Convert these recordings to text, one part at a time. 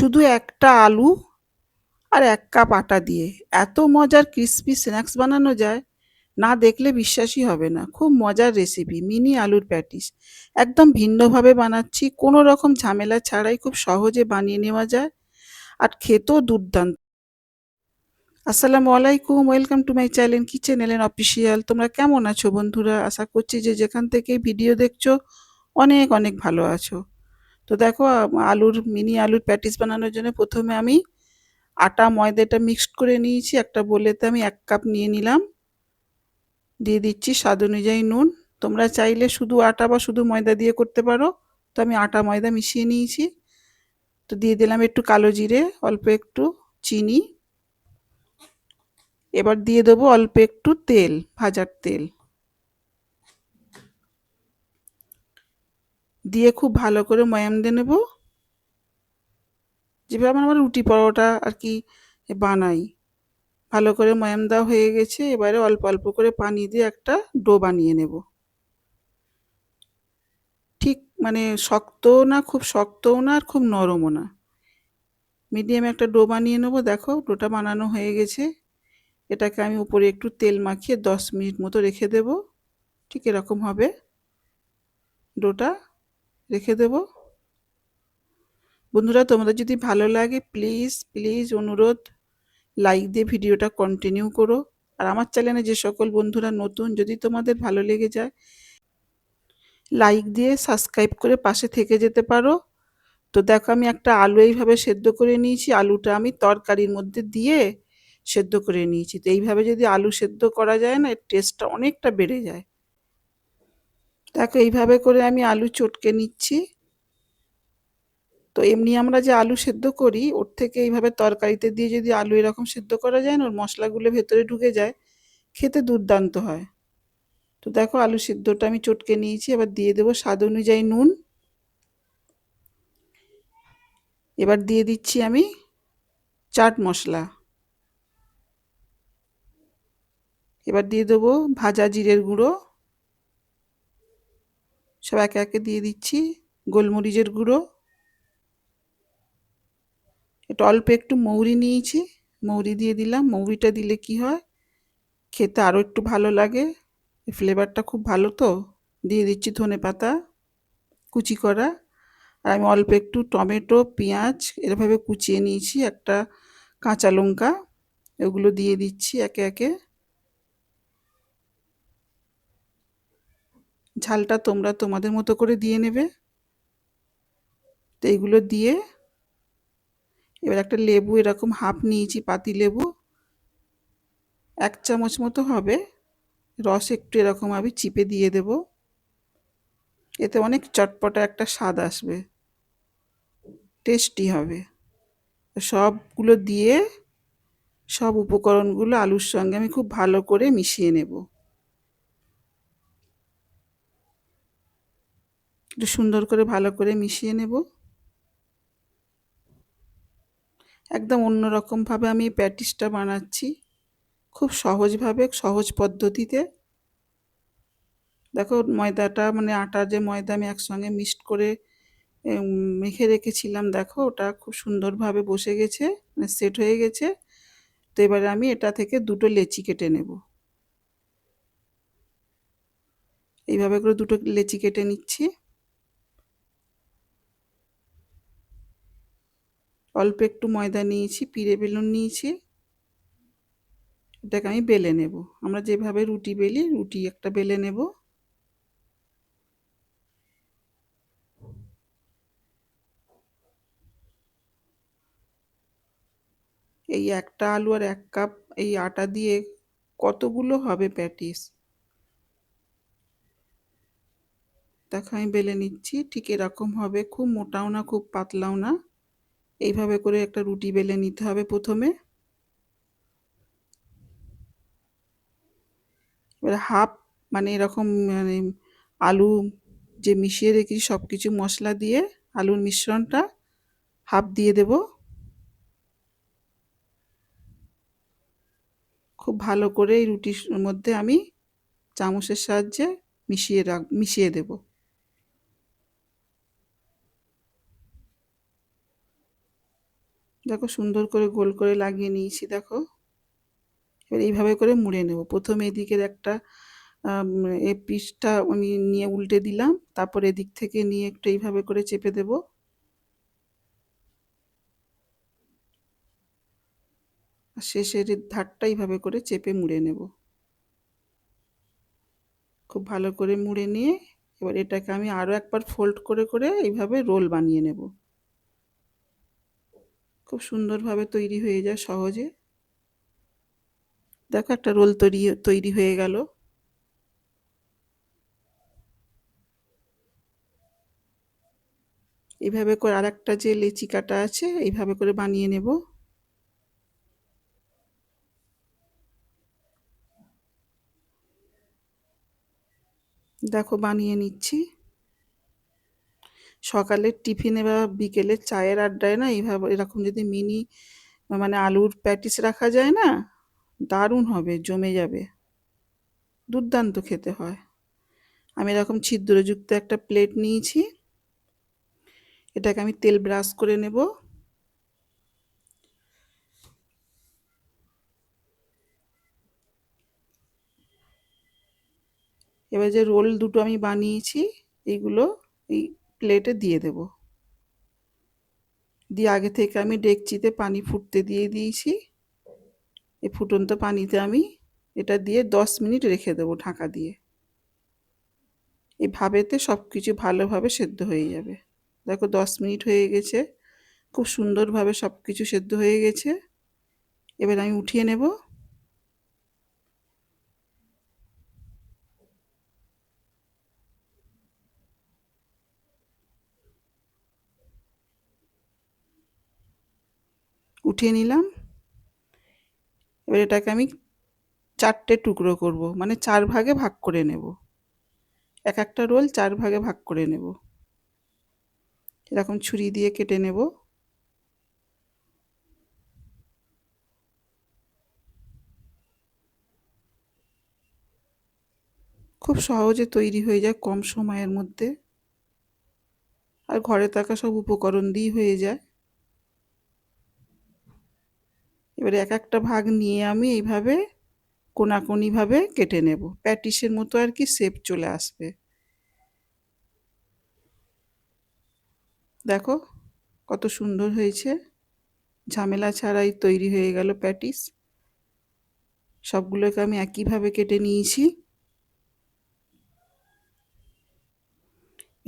শুধু একটা আলু আর ১ কাপ আটা দিয়ে এত মজার ক্রিসপি স্ন্যাক্স বানানো যায়, না দেখলে বিশ্বাসই হবে না। খুব মজার রেসিপি মিনি আলুর প্যাটিস। একদম ভিন্নভাবে বানাচ্ছি, কোনো রকম ঝামেলা ছাড়াই খুব সহজে বানিয়ে নেওয়া যায় আর খেতেও দুর্দান্ত। আসসালামু আলাইকুম, welcome to my channel kitchen এলেন অফিসিয়াল। তোমরা কেমন আছো বন্ধুরা? আশা করছি যে যেখান থেকেই ভিডিও দেখছো অনেক অনেক ভালো আছো। তো দেখো মিনি আলুর প্যাটিস বানানোর জন্য প্রথমে আমি আটা ময়দাটা মিক্সড করে নিয়েছি। একটা বোলেতে আমি ১ কাপ নিয়ে নিলাম। দিয়ে দিচ্ছি স্বাদ অনুযায়ী নুন। তোমরা চাইলে শুধু আটা বা শুধু ময়দা দিয়ে করতে পারো। তো আমি আটা ময়দা মিশিয়ে নিয়েছি। তো দিয়ে দিলাম একটু কালো জিরে, অল্প একটু চিনি। এবার দিয়ে দেবো অল্প একটু তেল, ভাজার তেল। দিয়ে খুব ভালো করে ময়াম দিয়ে নেব। যেভাবে আমরা রুটি পরোটা আর কি বানাই। ভালো করে ময়াম দেওয়া হয়ে গেছে। এবারে অল্প অল্প করে পানি দিয়ে একটা ডো বানিয়ে নেব। ঠিক মানে শক্তও না, খুব শক্তও না, আর খুব নরমও না। মিডিয়ামে একটা ডো বানিয়ে নেব। দেখো ডোটা বানানো হয়ে গেছে। এটাকে আমি উপরে একটু তেল মাখিয়ে 10 মিনিট মতো রেখে দেব। ঠিক এরকম হবে ডোটা, রেখে দেব। বন্ধুরা, তোমাদের যদি ভালো লাগে প্লিজ প্লিজ অনুরোধ, লাইক দিয়ে ভিডিওটা কন্টিনিউ করো। আর আমার চ্যানেলে যে সকল বন্ধুরা নতুন, যদি তোমাদের ভালো লেগে যায় লাইক দিয়ে সাবস্ক্রাইব করে পাশে থেকে যেতে পারো। তো দেখো আমি একটা আলু এইভাবে সেদ্ধ করে নিয়েছি। আলুটা আমি তরকারির মধ্যে দিয়ে সেদ্ধ করে নিয়েছি। তো এইভাবে যদি আলু সেদ্ধ করা যায় না, এর টেস্টটা অনেকটা বেড়ে যায়। দেখো এইভাবে করে আমি আলু চটকে নিচ্ছি। তো এমনি আমরা যে আলু সেদ্ধ করি, ওর থেকে এইভাবে তরকারিতে দিয়ে যদি আলু এরকম সেদ্ধ করা যায় না, ওর মশলাগুলো ভেতরে ঢুকে যায়, খেতে দুর্দান্ত হয়। তো দেখো আলু সিদ্ধটা আমি চটকে নিয়েছি। এবার দিয়ে দেবো স্বাদ অনুযায়ী নুন। এবার দিয়ে দিচ্ছি আমি চাট মশলা। এবার দিয়ে দেবো ভাজা জিরের গুঁড়ো। সব একে একে দিয়ে দিচ্ছি। গোলমরিচের গুঁড়ো। এটা অল্প একটু মৌরি নিয়েছি, মৌরি দিয়ে দিলাম। মৌরিটা দিলে কি হয়, খেতে আরও একটু ভালো লাগে, ফ্লেভারটা খুব ভালো। তো দিয়ে দিচ্ছি ধনেপাতা কুচি করা। আর আমি অল্প একটু টমেটো, পেঁয়াজ এভাবে কুচিয়ে নিয়েছি, একটা কাঁচা লঙ্কা, এগুলো দিয়ে দিচ্ছি একে একে। ঝালটা তোমরা তোমাদের মতো করে দিয়ে নেবে। তো এইগুলো দিয়ে এবার একটা লেবু এরকম হাফ নিয়েছি, পাতি লেবু 1 চামচ মতো হবে, রস একটু এরকম আমি চিপে দিয়ে দেব। এতে অনেক চটপটা একটা স্বাদ আসবে, টেস্টি হবে। সবগুলো দিয়ে সব উপকরণগুলো আলুর সঙ্গে আমি খুব ভালো করে মিশিয়ে নেব। একটু সুন্দর করে ভালো করে মিশিয়ে নেব। একদম অন্যরকমভাবে আমি এই প্যাটিসটা বানাচ্ছি, খুব সহজভাবে, সহজ পদ্ধতিতে। দেখো ময়দাটা মানে আটা যে ময়দা আমি একসঙ্গে মিক্সড করে মেখে রেখেছিলাম, দেখো ওটা খুব সুন্দরভাবে বসে গেছে, মানে সেট হয়ে গেছে। তো এবারে আমি এটা থেকে দুটো লেচি কেটে নেব। এইভাবে করে দুটো লেচি কেটে নিচ্ছি। অল্প একটু ময়দা নিয়েছি, পিড়ে বেলুন নিয়েছি। এটাকে আমি বেলে নেব। আমরা যেভাবে রুটি বেলি, রুটি একটা বেলে নেব। এই একটা আলু আর 1 কাপ এই আটা দিয়ে কতগুলো হবে প্যাটিস। দেখো আমি বেলে নিচ্ছি, ঠিক এরকম হবে, খুব মোটাও না খুব পাতলাও না। এইভাবে করে একটা রুটি বেলে নিতে হবে প্রথমে। এবার হাফ মানে এরকম মানে আলু যে মিশিয়ে রেখেছি সব কিছু মশলা দিয়ে আলুর মিশ্রণটা হাফ দিয়ে দেব। খুব ভালো করে এই রুটির মধ্যে আমি চামচের সাহায্যে মিশিয়ে দেব। দেখো সুন্দর করে গোল করে লাগিয়ে নিয়েছি দেখো। এবার এইভাবে করে মুড়ে নেব। প্রথমে এদিকের একটা এই পিসটা আমি নিয়ে উল্টে দিলাম, তারপর এদিক থেকে নিয়ে একটু এইভাবে করে চেপে দেব। আর শেষের ধারটা এইভাবে করে চেপে মুড়ে নেব। খুব ভালো করে মুড়ে নিয়ে এবার এটাকে আমি আরও একবার ফোল্ড করে করে এইভাবে রোল বানিয়ে নেব। খুব সুন্দরভাবে তৈরি হয়ে যায় সহজে। দেখো একটা রোল তৈরি হয়ে গেল। এইভাবে করে আরেকটা যে লেচি কাটা আছে এইভাবে করে বানিয়ে নেব। দেখো বানিয়ে নিচ্ছি। সকালের টিফিনে বা বিকেলের চায়ের আড্ডায় না এইভাবে এরকম যদি মিনি মানে আলুর প্যাটিস রাখা যায় না, দারুণ হবে, জমে যাবে, দুর্দান্ত খেতে হয়। আমি এরকম ছিদ্রযুক্ত একটা প্লেট নিয়েছি, এটাকে আমি তেল ব্রাশ করে নেব। এবার যে রোল দুটো আমি বানিয়েছি এইগুলো এই প্লেটে দিয়ে দেব। দিয়ে আগে থেকে আমি ডেকচিতে পানি ফুটতে দিয়ে দিয়েছি। এই ফুটন্ত পানিতে আমি এটা দিয়ে 10 মিনিট রেখে দেবো ঢাকা দিয়ে। এই ভাপেতে সব কিছু ভালোভাবে সেদ্ধ হয়ে যাবে। দেখো 10 মিনিট হয়ে গেছে, খুব সুন্দরভাবে সব কিছু সেদ্ধ হয়ে গেছে। এবার আমি উঠিয়ে নেব। উঠিয়ে নিলাম। এবার এটাকে আমি 4টে টুকরো করব, মানে 4 ভাগে ভাগ করে নেব। এক একটা রোল 4 ভাগে ভাগ করে নেব। এরকম ছুরি দিয়ে কেটে নেব। খুব সহজে তৈরি হয়ে যায় কম সময়ের মধ্যে, আর ঘরে থাকা সব উপকরণ দিয়েই হয়ে যায়। এবারে এক একটা ভাগ নিয়ে আমি এইভাবে কোনাকুনিভাবে কেটে নেব, প্যাটিসের মতো আর কি শেপ চলে আসবে। দেখো কত সুন্দর হয়েছে, ঝামেলা ছাড়াই তৈরি হয়ে গেল প্যাটিস। সবগুলোকে আমি একইভাবে কেটে নিয়েছি।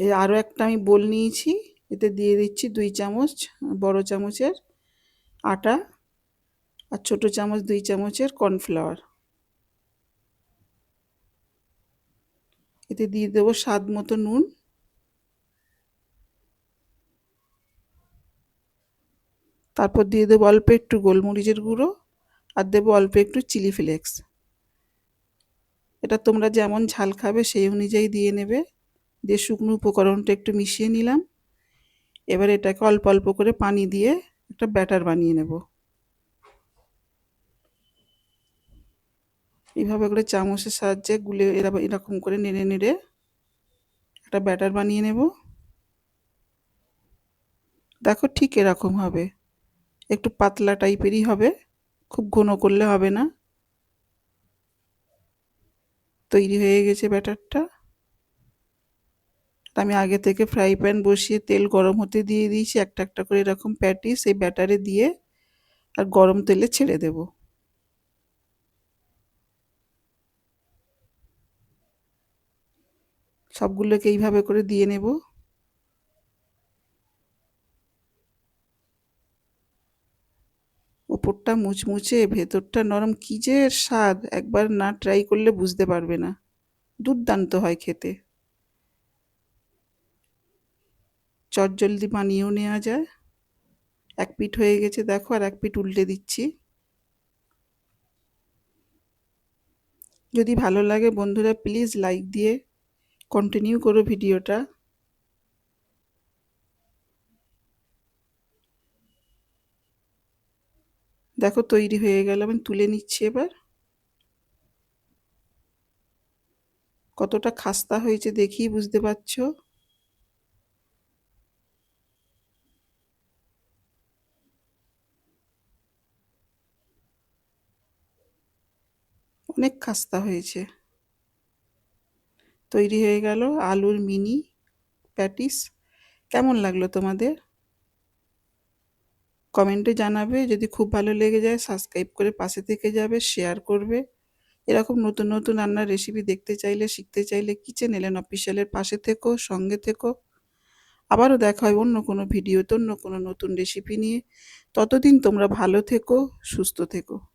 এর আরও একটা আমি বোল নিয়েছি, এতে দিয়ে দিচ্ছি 2 চামচ বড় চামচের আটা আর ছোট চামচ 2 চামচের কর্নফ্লাওয়ার। এতে দিয়ে দেবো স্বাদ মতো নুন। তারপর দিয়ে দেবো অল্প একটু গোলমরিচের গুঁড়ো আর দেবো অল্প একটু চিলি ফ্লেক্স। এটা তোমরা যেমন ঝাল খাবে সেই অনুযায়ী দিয়ে নেবে। দিয়ে শুকনো উপকরণটা একটু মিশিয়ে নিলাম। এবার এটাকে অল্প অল্প করে পানি দিয়ে একটা ব্যাটার বানিয়ে নেব। এইভাবে করে চামচের সাহায্যে গুলে এরকম করে নেড়ে নেড়ে একটা ব্যাটার বানিয়ে নেব। দেখো ঠিক এরকম হবে, একটু পাতলা টাইপেরই হবে, খুব ঘন করলে হবে না। তৈরি হয়ে গেছে ব্যাটারটা। আমি আগে থেকে ফ্রাই প্যান বসিয়ে তেল গরম হতে দিয়ে দিয়েছি, একটা একটা করে এরকম প্যাটিস এই ব্যাটারে দিয়ে আর গরম তেলে ছেড়ে দেব। সবগুলোকে এইভাবে করে দিয়ে নেব। ওপরটা মুচমুচে ভেতরটা নরম, কি যে স্বাদ, একবার না ট্রাই করলে বুঝতে পারবে না, দুর্দান্ত হয় খেতে। চটজলদি বানিয়েও নেওয়া যায়। এক পিঠ হয়ে গেছে দেখো, আর এক পিঠ উল্টে দিচ্ছি। যদি ভালো লাগে বন্ধুরা প্লিজ লাইক দিয়ে কন্টিনিউ করো ভিডিওটা। দেখো তৈরি হয়ে গেল, আমি তুলে নিচ্ছি এবার। কতটা খাস্তা হয়েছে দেখেই বুঝতে পারছো। অনেক খাস্তা হয়েছে। তৈরি হয়ে গেল আলুর মিনি প্যাটিস। কেমন লাগলো তোমাদের? কমেন্টে জানাবে। যদি খুব ভালো লেগে যায় সাবস্ক্রাইব করে পাশে থেকে যাবে, শেয়ার করবে। এরকম নতুন নতুন রান্নার রেসিপি দেখতে চাইলে, শিখতে চাইলে কিচেন এলেন অফিসিয়ালের পাশে থেকো, সঙ্গে থেকো। আবারও দেখা হয় অন্য কোনো ভিডিওতে, অন্য কোনো নতুন রেসিপি নিয়ে। ততদিন তোমরা ভালো থেকো, সুস্থ থেকো।